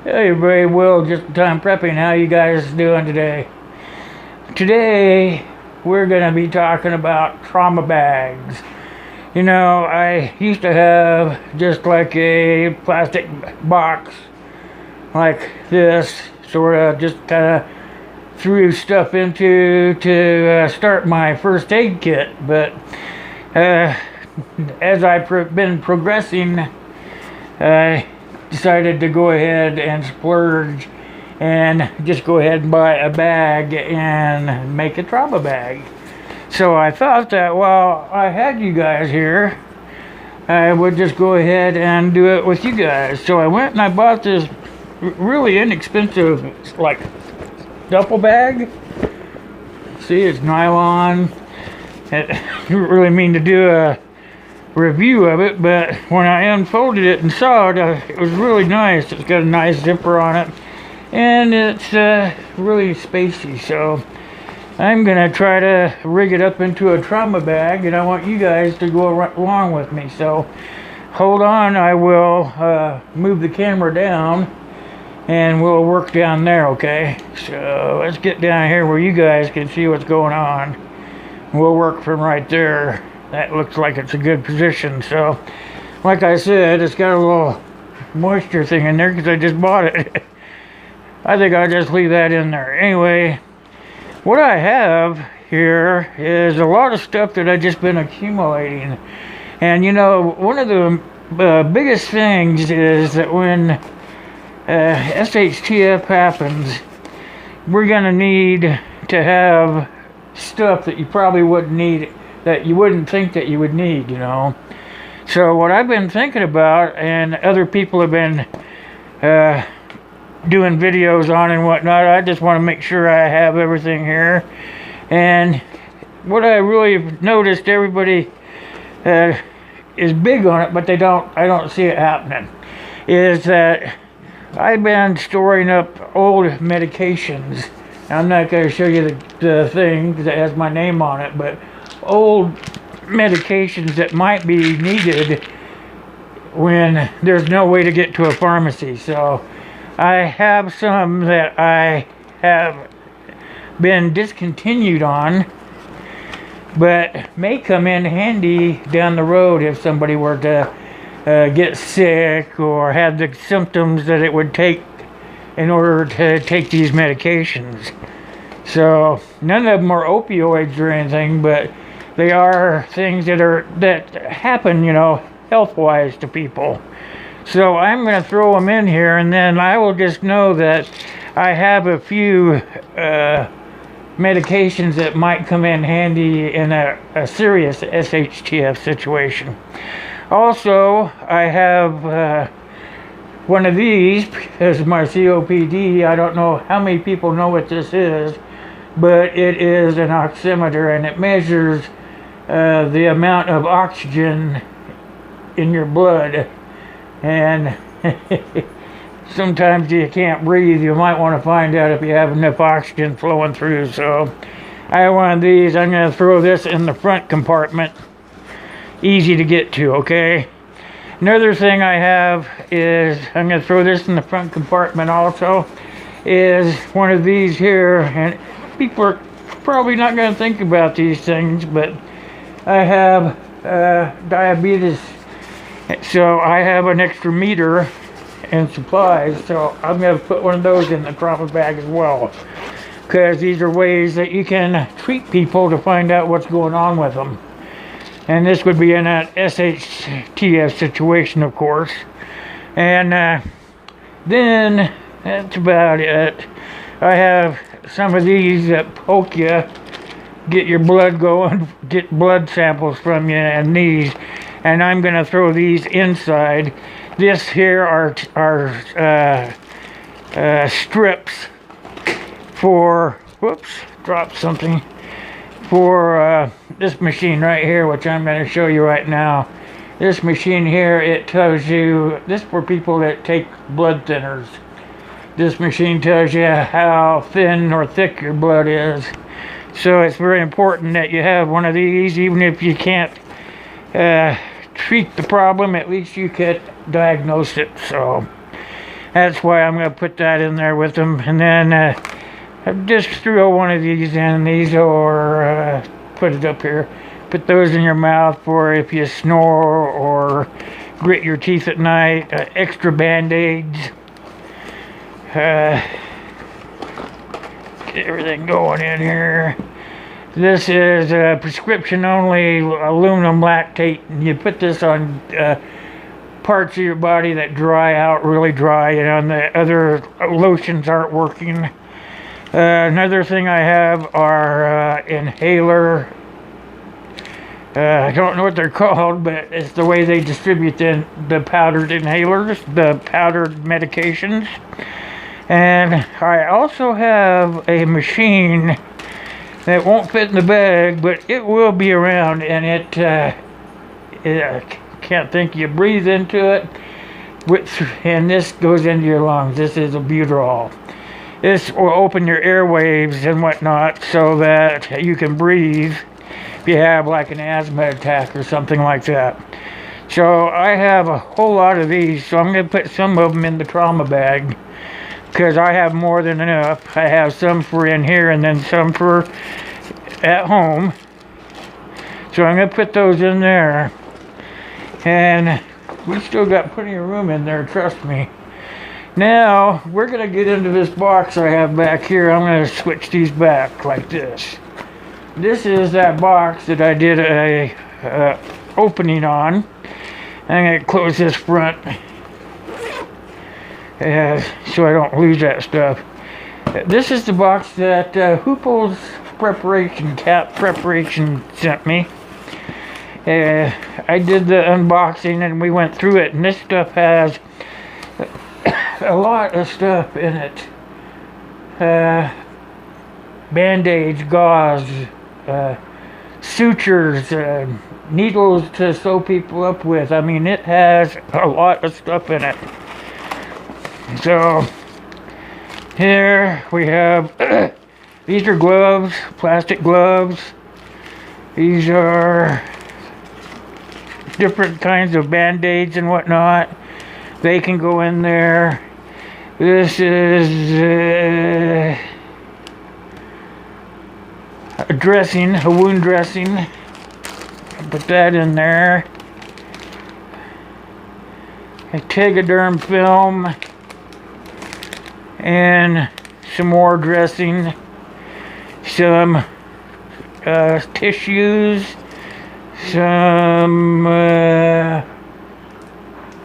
Hey everybody, Will, just in time prepping. How you guys doing today? Today, we're going to be talking about trauma bags. You know, I used to have just like a plastic box like this, sort of just kind of threw stuff into to start my first aid kit. But as I've been progressing, I decided to go ahead and splurge and just go ahead and buy a bag and make a trauma bag. So I thought that while I had you guys here, I would just go ahead and do it with you guys. So I went and I bought this really inexpensive like duffel bag. See, it's nylon. I didn't really mean to do a review of it, but when I unfolded it and saw it, it was really nice. It's got a nice zipper on it, and it's really spacey. So I'm gonna try to rig it up into a trauma bag, and I want you guys to go along with me. So hold on, I will move the camera down and we'll work down there, okay? So let's get down here where you guys can see what's going on. We'll work from right there. That looks like it's a good position. So like I said, it's got a little moisture thing in there because I just bought it. I think I'll just leave that in there. Anyway, what I have here is a lot of stuff that I've just been accumulating. And you know, one of the biggest things is that when SHTF happens, we're gonna need to have stuff that you probably wouldn't need, that you wouldn't think that you would need, you know. So what I've been thinking about, and other people have been doing videos on and whatnot, I just want to make sure I have everything here. And what I really noticed, everybody is big on it, but I don't see it happening, is that I've been storing up old medications. I'm not going to show you the thing because it has my name on it, but old medications that might be needed when there's no way to get to a pharmacy. So I have some that I have been discontinued on, but may come in handy down the road if somebody were to get sick or have the symptoms that it would take in order to take these medications. So none of them are opioids or anything, but they are things that happen, you know, health-wise to people. So I'm going to throw them in here, and then I will just know that I have a few medications that might come in handy in a serious SHTF situation. Also, I have one of these is my COPD. I don't know how many people know what this is, but it is an oximeter, and it measures the amount of oxygen in your blood. And sometimes you can't breathe. You might want to find out if you have enough oxygen flowing through. So I have one of these. I'm going to throw this in the front compartment. Easy to get to, okay? Another thing I have is, I'm going to throw this in the front compartment also, is one of these here. And people are probably not going to think about these things, but I have diabetes, so I have an extra meter and supplies, so I'm going to put one of those in the trauma bag as well, because these are ways that you can treat people to find out what's going on with them. And this would be in an SHTF situation, of course. And then that's about it. I have some of these that poke you, get your blood going, get blood samples from you, and these. And I'm going to throw these inside. This here are strips for, whoops, dropped something, for this machine right here, which I'm going to show you right now. This machine here, it tells you, this is for people that take blood thinners. This machine tells you how thin or thick your blood is. So it's very important that you have one of these, even if you can't treat the problem, at least you could diagnose it. So That's why I'm going to put that in there with them. And then just throw one of these in, or put it up here. Put those in your mouth for if you snore or grit your teeth at night. Extra band-aids. Get everything going in here. This is prescription only aluminum lactate. You put this on parts of your body that dry out really dry, and the other lotions aren't working. Another thing I have are inhaler. I don't know what they're called, but it's the way they distribute the powdered inhalers, the powdered medications. And I also have a machine that won't fit in the bag, but it will be around, and it can't think you breathe into it, and this goes into your lungs. This is albuterol. This will open your airwaves and whatnot so that you can breathe if you have like an asthma attack or something like that. So I have a whole lot of these, so I'm going to put some of them in the trauma bag because I have more than enough. I have some for in here and then some for at home. So I'm going to put those in there. And we still got plenty of room in there, trust me. Now, we're going to get into this box I have back here. I'm going to switch these back like this. This is that box that I did a opening on. I'm going to close this front so I don't lose that stuff. This is the box that Hoople's Cap Preparation sent me. I did the unboxing and we went through it, and this stuff has a lot of stuff in it. Band-aids, gauze, sutures, needles to sew people up with. I mean, it has a lot of stuff in it. So here we have these are gloves, plastic gloves. These are different kinds of band-aids and whatnot. They can go in there. This is a dressing, a wound dressing. Put that in there. A Tegaderm film. And some more dressing. Some tissues. Some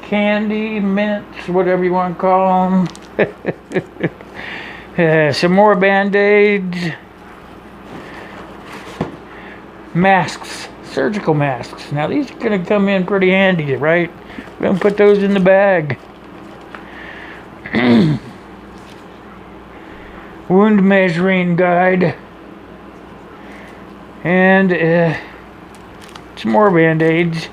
candy, mints, whatever you want to call them. Some more band-aids. Masks, surgical masks. Now these are going to come in pretty handy, right? We're going to put those in the bag. Wound measuring guide. And some more band-aids.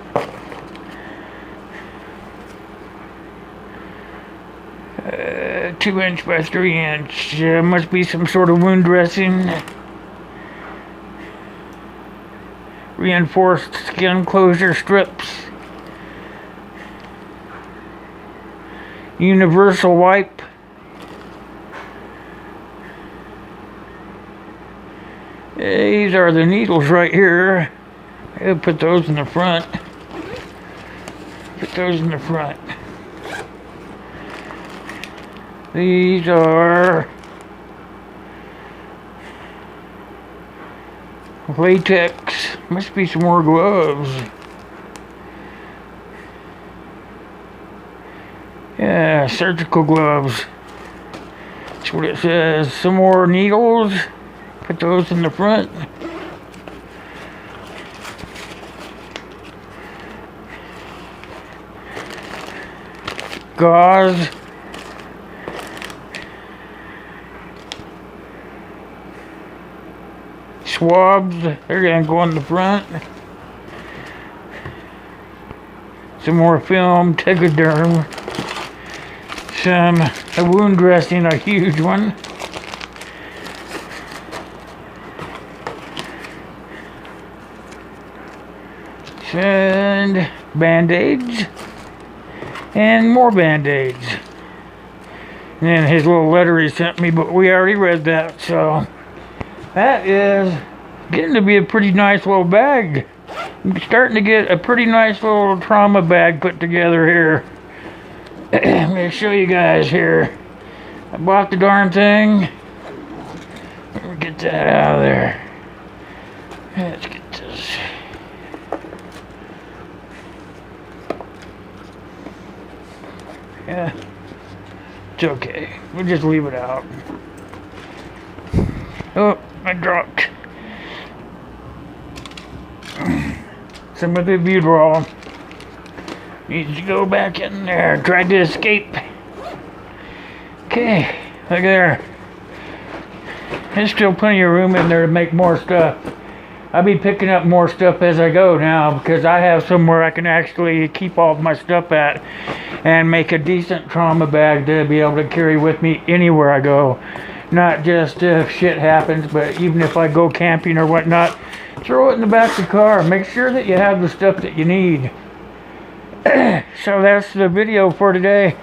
2 inch by 3 inch. Must be some sort of wound dressing. Reinforced skin closure strips. Universal wipe. These are the needles right here. I'll put those in the front. Put those in the front. These are latex. Must be some more gloves. Yeah, surgical gloves. That's what it says. Some more needles. Put those in the front. Gauze. Swabs, they're going to go in the front. Some more film, Tegaderm. A wound dressing, a huge one. And band-aids. And more band-aids. and his little letter he sent me, but we already read that. So that is getting to be a pretty nice little bag. I'm starting to get a pretty nice little trauma bag put together here. I'm going to show you guys here. I bought the darn thing. Let me get that out of there. Let's get this. Yeah, it's okay. We'll just leave it out. Oh, I dropped some of the butyrol. Needs to go back in there. Tried to escape. Okay, look there. There's still plenty of room in there to make more stuff. I'll be picking up more stuff as I go now because I have somewhere I can actually keep all of my stuff at and make a decent trauma bag to be able to carry with me anywhere I go. Not just if shit happens, but even if I go camping or whatnot, throw it in the back of the car. Make sure that you have the stuff that you need. So that's the video for today.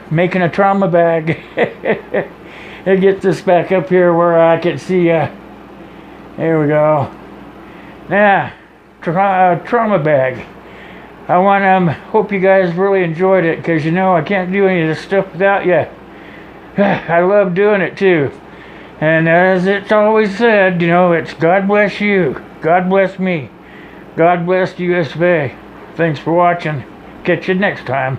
Making a trauma bag. It gets this back up here where I can see ya. There we go. Yeah, trauma bag. I hope you guys really enjoyed it, because you know I can't do any of this stuff without you. I love doing it too. And as it's always said, you know, it's God bless you, God bless me, God bless the US of A. Thanks for watching. Catch you next time.